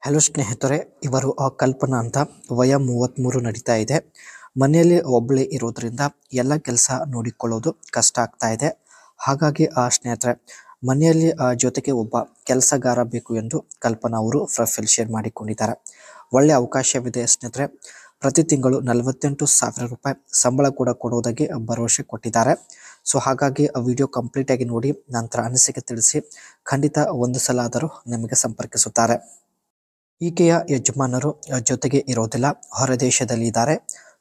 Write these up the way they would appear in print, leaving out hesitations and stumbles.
Hello ಸ್ನೇಹಿತರೆ, ಇವರು ಕಲ್ಪನಾ ಅಂತ ವಯ 33 ನಡೀತಾ ಇದೆ. ಮನೆಯಲ್ಲಿ ಒಬ್ಬಳೇ ಇರೋದ್ರಿಂದ ಎಲ್ಲ ಕೆಲಸ ನೋಡಿಕೊಳ್ಳೋದು ಕಷ್ಟ ಆಗ್ತಾ ಇದೆ. ಹಾಗಾಗಿ ಸ್ನೇಹಿತರೆ, ಮನೆಯಲ್ಲಿ ಜೊತೆಗೆ ಒಬ್ಬ ಕೆಲಸಗಾರ ಬೇಕು ಎಂದು ಕಲ್ಪನಾ ಅವರು ಪ್ರೊಫೈಲ್ ಶೇರ್ ಮಾಡಿಕೊಂಡಿದ್ದಾರೆ. ಒಳ್ಳೆ ಅವಕಾಶವಿದೆ ಸ್ನೇಹಿತರೆ. ಪ್ರತಿ ತಿಂಗಳು 48,000 ರೂಪಾಯಿ ಸಂಬಳ ಕೂಡ ಕೊಡುವುದಾಗಿ ಭರವಸೆ ಕೊಟ್ಟಿದ್ದಾರೆ. ಸೊ ಹಾಗಾಗಿ ವಿಡಿಯೋ ಕಂಪ್ಲೀಟ್ ಆಗಿ ನೋಡಿ ನಂತರ ಅನಿಸಿಕೆ ತಿಳಿಸಿ. ಖಂಡಿತ ಒಂದು ಸಲ ಆದರೂ ನಿಮಗೆ ಸಂಪರ್ಕಿಸುತ್ತಾರೆ. ಈಕೆಯ ಯಜಮಾನರು ಜೊತೆಗೆ ಇರೋದಿಲ್ಲ, ಹೊರದೇಶದಲ್ಲಿ ಇದ್ದಾರೆ.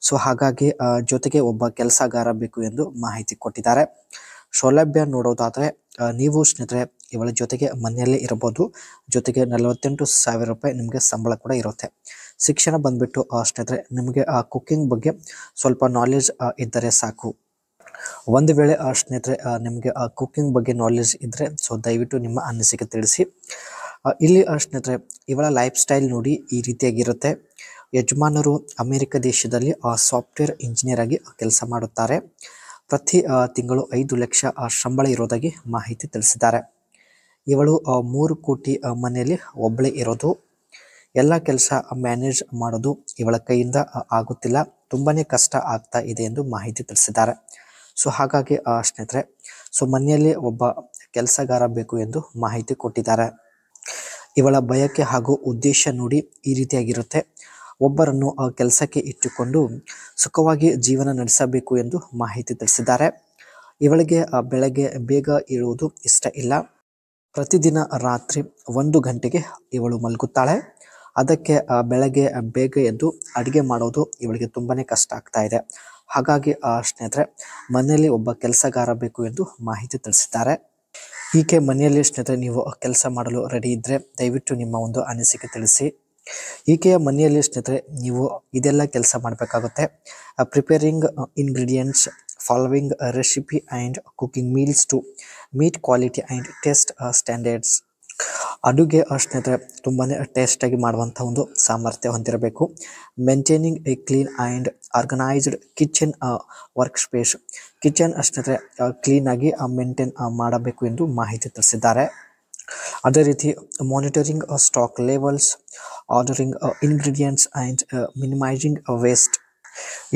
ಸೊ ಹಾಗಾಗಿ ಜೊತೆಗೆ ಒಬ್ಬ ಕೆಲಸಗಾರ ಬೇಕು ಎಂದು ಮಾಹಿತಿ ಕೊಟ್ಟಿದ್ದಾರೆ. ಸೌಲಭ್ಯ ನೋಡೋದಾದ್ರೆ ನೀವು ಸ್ನೇಹಿತರೆ ಇವಳ ಜೊತೆಗೆ ಮನೆಯಲ್ಲೇ ಇರಬಹುದು. ಜೊತೆಗೆ 48,000 ರೂಪಾಯಿ ನಿಮಗೆ ಸಂಬಳ ಕೂಡ ಇರುತ್ತೆ. ಶಿಕ್ಷಣ ಬಂದ್ಬಿಟ್ಟು ಸ್ನೇಹಿತರೆ ನಿಮಗೆ ಕುಕ್ಕಿಂಗ್ ಬಗ್ಗೆ ಸ್ವಲ್ಪ ನಾಲೆಜ್ ಇದ್ದರೆ ಸಾಕು. ಒಂದು ವೇಳೆ ಸ್ನೇಹಿತರೆ ನಿಮಗೆ ಕುಕ್ಕಿಂಗ್ ಬಗ್ಗೆ ನಾಲೆಜ್ ಇದ್ದರೆ ಸೊ ದಯವಿಟ್ಟು ನಿಮ್ಮ ಅನಿಸಿಕೆ ತಿಳಿಸಿ. ಇಲ್ಲಿ ಸ್ನೇಹಿತರೆ ಇವಳ ಲೈಫ್ ಸ್ಟೈಲ್ ನೋಡಿ ಈ ರೀತಿಯಾಗಿರುತ್ತೆ. ಯಜಮಾನರು ಅಮೆರಿಕ ದೇಶದಲ್ಲಿ ಸಾಫ್ಟ್ವೇರ್ ಇಂಜಿನಿಯರ್ ಆಗಿ ಕೆಲಸ ಮಾಡುತ್ತಾರೆ. ಪ್ರತಿ ತಿಂಗಳು 5 ಲಕ್ಷ ಸಂಬಳ ಇರೋದಾಗಿ ಮಾಹಿತಿ ತಿಳಿಸಿದ್ದಾರೆ. ಇವಳು 3 ಕೋಟಿ ಮನೆಯಲ್ಲಿ ಒಬ್ಬಳೇ ಇರೋದು. ಎಲ್ಲ ಕೆಲಸ ಮ್ಯಾನೇಜ್ ಮಾಡೋದು ಇವಳ ಕೈಯಿಂದ ಆಗುತ್ತಿಲ್ಲ, ತುಂಬಾನೇ ಕಷ್ಟ ಆಗ್ತಾ ಇದೆ ಎಂದು ಮಾಹಿತಿ ತಿಳಿಸಿದ್ದಾರೆ. ಸೊ ಹಾಗಾಗಿ ಸ್ನೇಹಿತರೆ ಮನೆಯಲ್ಲಿ ಒಬ್ಬ ಕೆಲಸಗಾರ ಬೇಕು ಎಂದು ಮಾಹಿತಿ ಕೊಟ್ಟಿದ್ದಾರೆ. ಇವಳ ಬಯಕೆ ಹಾಗೂ ಉದ್ದೇಶ ನೋಡಿ ಈ ರೀತಿಯಾಗಿರುತ್ತೆ. ಒಬ್ಬರನ್ನು ಕೆಲಸಕ್ಕೆ ಇಟ್ಟುಕೊಂಡು ಸುಖವಾಗಿ ಜೀವನ ನಡೆಸಬೇಕು ಎಂದು ಮಾಹಿತಿ ತಿಳಿಸಿದ್ದಾರೆ. ಇವಳಿಗೆ ಬೆಳಗ್ಗೆ ಬೇಗ ಏಳುವುದು ಇಷ್ಟ ಇಲ್ಲ. ಪ್ರತಿದಿನ ರಾತ್ರಿ 1 ಗಂಟೆಗೆ ಇವಳು ಮಲಗುತ್ತಾಳೆ. ಅದಕ್ಕೆ ಬೆಳಗ್ಗೆ ಬೇಗ ಎದ್ದು ಅಡುಗೆ ಮಾಡೋದು ಇವಳಿಗೆ ತುಂಬಾನೇ ಕಷ್ಟ ಆಗ್ತಾ ಇದೆ. ಹಾಗಾಗಿ ಸ್ನೇಹಿತರೆ ಮನೆಯಲ್ಲಿ ಒಬ್ಬ ಕೆಲಸಗಾರ ಬೇಕು ಎಂದು ಮಾಹಿತಿ ತಿಳಿಸಿದ್ದಾರೆ. ಈಕೆ ಮನೆಯಲ್ಲಿ ಸ್ನೇಹಿತರೆ ನೀವು ಕೆಲಸ ಮಾಡಲು ರೆಡಿ ಇದ್ದರೆ ದಯವಿಟ್ಟು ನಿಮ್ಮ ಒಂದು ಅನಿಸಿಕೆ ತಿಳಿಸಿ. ಈಕೆಯ ಮನೆಯಲ್ಲಿ ಸ್ನೇಹಿತರೆ ನೀವು ಇದೆಲ್ಲ ಕೆಲಸ ಮಾಡಬೇಕಾಗುತ್ತೆ. Preparing ingredients, following recipe and cooking meals to meet quality and taste standards. ಅಡುಗೆ ಸ್ನೇಹಿತರೆ ತುಂಬಾ ಟೇಸ್ಟಾಗಿ ಮಾಡುವಂಥ ಒಂದು ಸಾಮರ್ಥ್ಯ ಹೊಂದಿರಬೇಕು. Maintaining a clean and organised kitchen work space. Kitchen ಸ್ನೇಹಿತರೆ ಕ್ಲೀನಾಗಿ ಮೇಂಟೈನ್ ಮಾಡಬೇಕು ಎಂದು ಮಾಹಿತಿ ತಿಳಿಸಿದ್ದಾರೆ. ಅದೇ ರೀತಿ monitoring stock levels, ordering ingredients and minimising waste.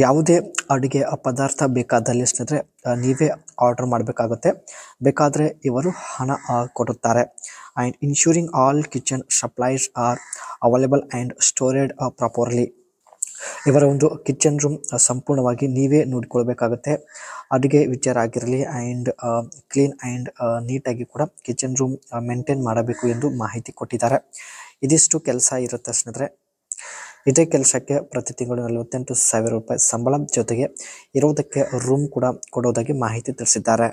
ಯಾವುದೇ ಅಡುಗೆ ಪದಾರ್ಥ ಬೇಕಾದಲ್ಲಿ ಸ್ನೇಹಿತರೆ ನೀವೇ ಆರ್ಡರ್ ಮಾಡಬೇಕಾಗುತ್ತೆ. ಬೇಕಾದರೆ ಇವರು ಹಣ ಕೊಡುತ್ತಾರೆ. And ensuring all kitchen supplies are available and stored properly. ಇವರ ಒಂದು ಕಿಚನ್ ರೂಮ್ ಸಂಪೂರ್ಣವಾಗಿ ನೀವೇ ನೋಡಿಕೊಳ್ಬೇಕಾಗುತ್ತೆ. ಅಡುಗೆ ವಿಚಾರ ಆಗಿರಲಿ ಆ್ಯಂಡ್ ಕ್ಲೀನ್ ಆ್ಯಂಡ್ ನೀಟಾಗಿ ಕೂಡ ಕಿಚನ್ ರೂಮ್ ಮೇಂಟೈನ್ ಮಾಡಬೇಕು ಎಂದು ಮಾಹಿತಿ ಕೊಟ್ಟಿದ್ದಾರೆ. ಇದಿಷ್ಟು ಕೆಲಸ ಇರುತ್ತೆ ಸ್ನೇಹಿತರೆ. ಇದೇ ಕೆಲಸಕ್ಕೆ ಪ್ರತಿ ತಿಂಗಳು 48,000 ರೂಪಾಯಿ ಸಂಬಳ, ಜೊತೆಗೆ ಇರೋದಕ್ಕೆ ರೂಮ್ ಕೂಡ ಕೊಡೋದಾಗಿ ಮಾಹಿತಿ ತಿಳಿಸಿದ್ದಾರೆ.